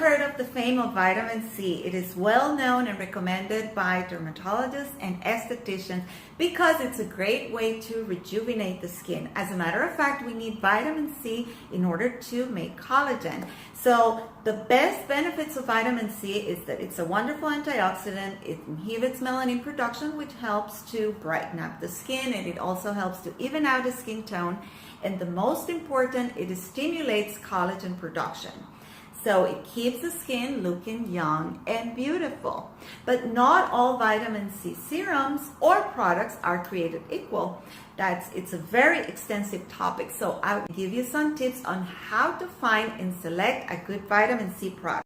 heard of the fame of vitamin C. It is well known and recommended by dermatologists and estheticians because it's a great way to rejuvenate the skin. As a matter of fact, we need vitamin C in order to make collagen. So the best benefits of vitamin C is that it's a wonderful antioxidant. It inhibits melanin production, which helps to brighten up the skin, and it also helps to even out the skin tone. And the most important, it stimulates collagen production. So it keeps the skin looking young and beautiful. But not all vitamin C serums or products are created equal. It's a very extensive topic. So I'll give you some tips on how to find and select a good vitamin C product.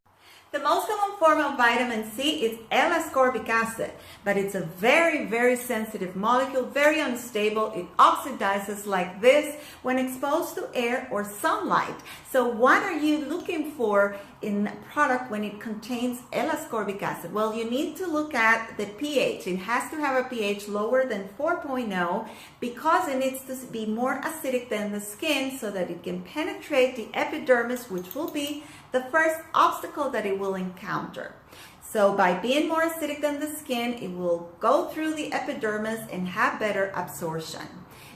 The most common form of vitamin C is L-ascorbic acid, but it's a very, very sensitive molecule, very unstable. It oxidizes like this when exposed to air or sunlight. So what are you looking for in a product when it contains L-ascorbic acid? Well, you need to look at the pH. It has to have a pH lower than 4.0 because it needs to be more acidic than the skin so that it can penetrate the epidermis, which will be the first obstacle that it will encounter. So by being more acidic than the skin, it will go through the epidermis and have better absorption.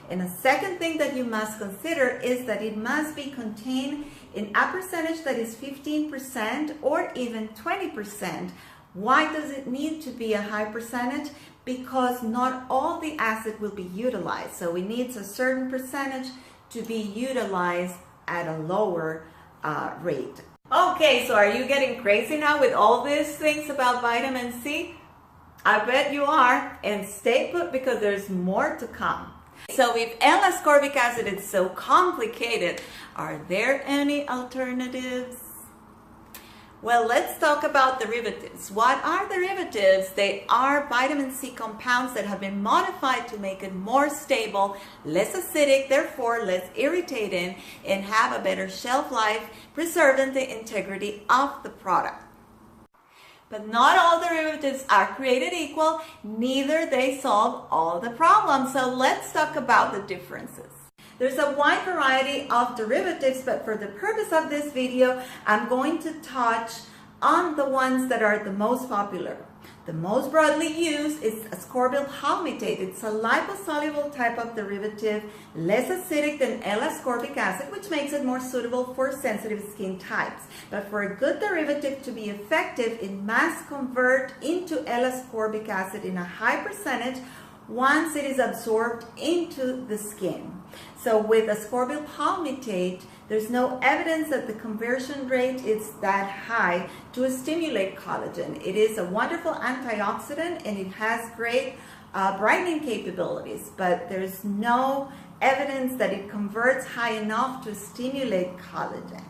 And a second thing that you must consider is that it must be contained in a percentage that is 15% or even 20%. Why does it need to be a high percentage? Because not all the acid will be utilized. So it needs a certain percentage to be utilized at a lower rate. Okay, so are you getting crazy now with all these things about vitamin C? I bet you are, and stay put because there's more to come. So if L-ascorbic acid is so complicated, are there any alternatives? Well, let's talk about derivatives. What are derivatives? They are vitamin C compounds that have been modified to make it more stable, less acidic, therefore less irritating, and have a better shelf life, preserving the integrity of the product. But not all derivatives are created equal, neither they solve all the problems. So let's talk about the differences. There's a wide variety of derivatives, but for the purpose of this video, I'm going to touch on the ones that are the most popular. The most broadly used is ascorbyl palmitate. It's a liposoluble type of derivative, less acidic than L-ascorbic acid, which makes it more suitable for sensitive skin types. But for a good derivative to be effective, it must convert into L-ascorbic acid in a high percentage once it is absorbed into the skin. So with ascorbyl palmitate, there's no evidence that the conversion rate is that high to stimulate collagen. It is a wonderful antioxidant and it has great brightening capabilities, but there's no evidence that it converts high enough to stimulate collagen.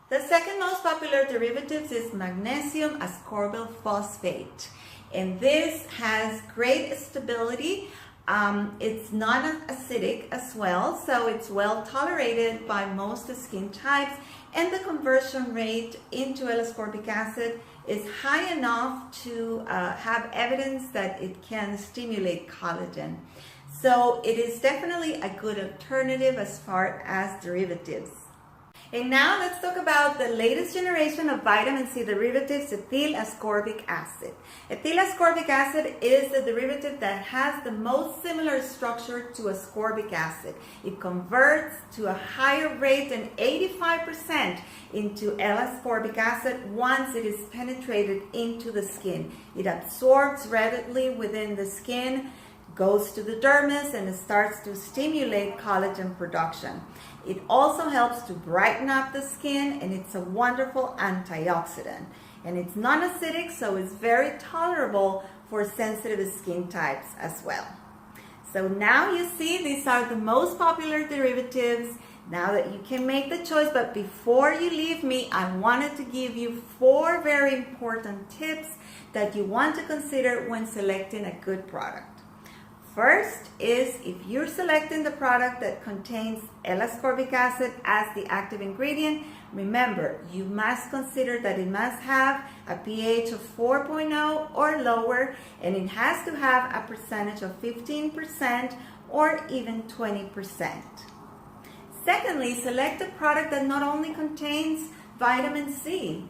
The second most popular derivative is magnesium ascorbyl phosphate. And this has great stability. It's not acidic as well, so it's well tolerated by most skin types, and the conversion rate into L-ascorbic acid is high enough to have evidence that it can stimulate collagen. So it is definitely a good alternative as far as derivatives. And now let's talk about the latest generation of vitamin C derivatives, ethyl ascorbic acid. Ethyl ascorbic acid is the derivative that has the most similar structure to ascorbic acid. It converts to a higher rate than 85% into L-ascorbic acid once it is penetrated into the skin. It absorbs readily within the skin, goes to the dermis, and it starts to stimulate collagen production. It also helps to brighten up the skin, and it's a wonderful antioxidant. And it's non-acidic, so it's very tolerable for sensitive skin types as well. So now you see these are the most popular derivatives. Now that you can make the choice, but before you leave me, I wanted to give you 4 very important tips that you want to consider when selecting a good product. First is if you're selecting the product that contains L-ascorbic acid as the active ingredient, remember, you must consider that it must have a pH of 4.0 or lower, and it has to have a percentage of 15% or even 20%. Secondly, select a product that not only contains vitamin C,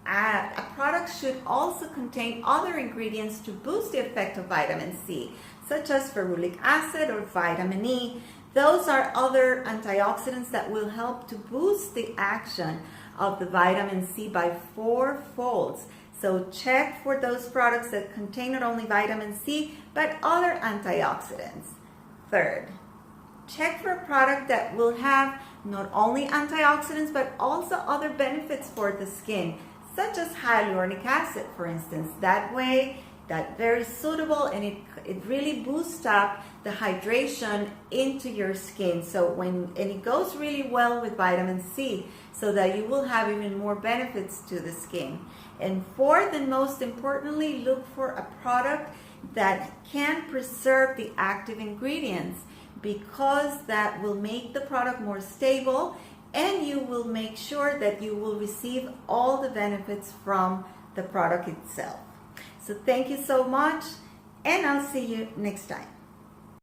a product should also contain other ingredients to boost the effect of vitamin C, such as ferulic acid or vitamin E. Those are other antioxidants that will help to boost the action of the vitamin C by 4 folds. So check for those products that contain not only vitamin C, but other antioxidants. Third, check for a product that will have not only antioxidants, but also other benefits for the skin, such as hyaluronic acid, for instance. That way, that's very suitable, and it really boosts up the hydration into your skin. And it goes really well with vitamin C, so that you will have even more benefits to the skin. And fourth, and most importantly, look for a product that can preserve the active ingredients, because that will make the product more stable, and you will make sure that you will receive all the benefits from the product itself. So thank you so much, and I'll see you next time.